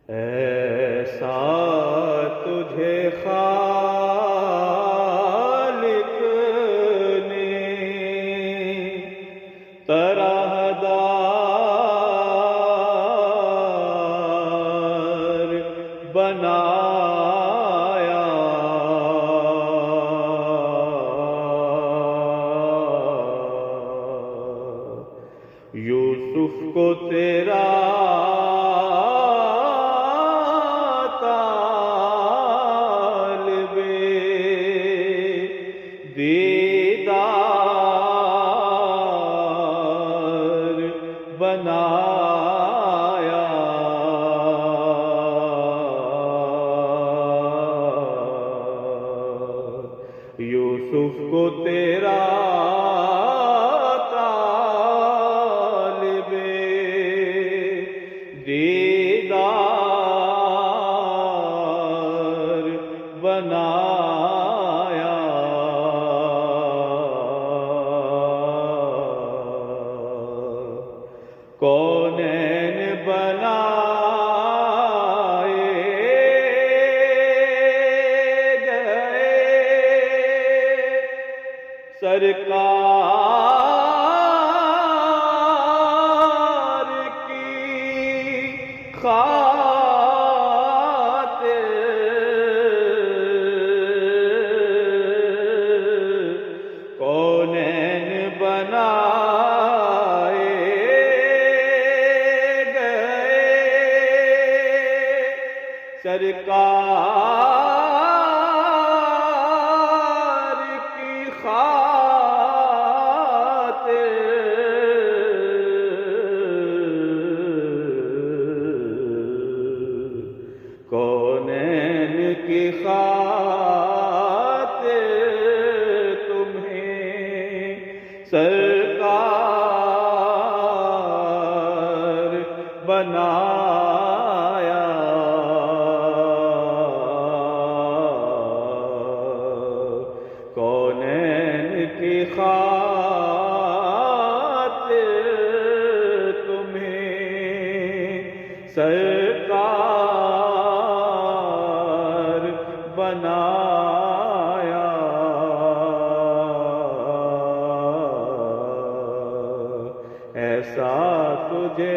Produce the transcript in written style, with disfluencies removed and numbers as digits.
ایسا تجھے خالق نے طرح دار بنایا، یوسف کو تیرا دیدار بنایا، یوسف کو تیرا طالب دیدار بنایا، کونین بنائے گئے سرکار کی خاطر، کونین بنائے سرکار کی خاطر، کونین کی خاطر تمہیں سرکار بنایا، کونین کی خاطر تمہیں سرکار بنایا، ایسا تجھے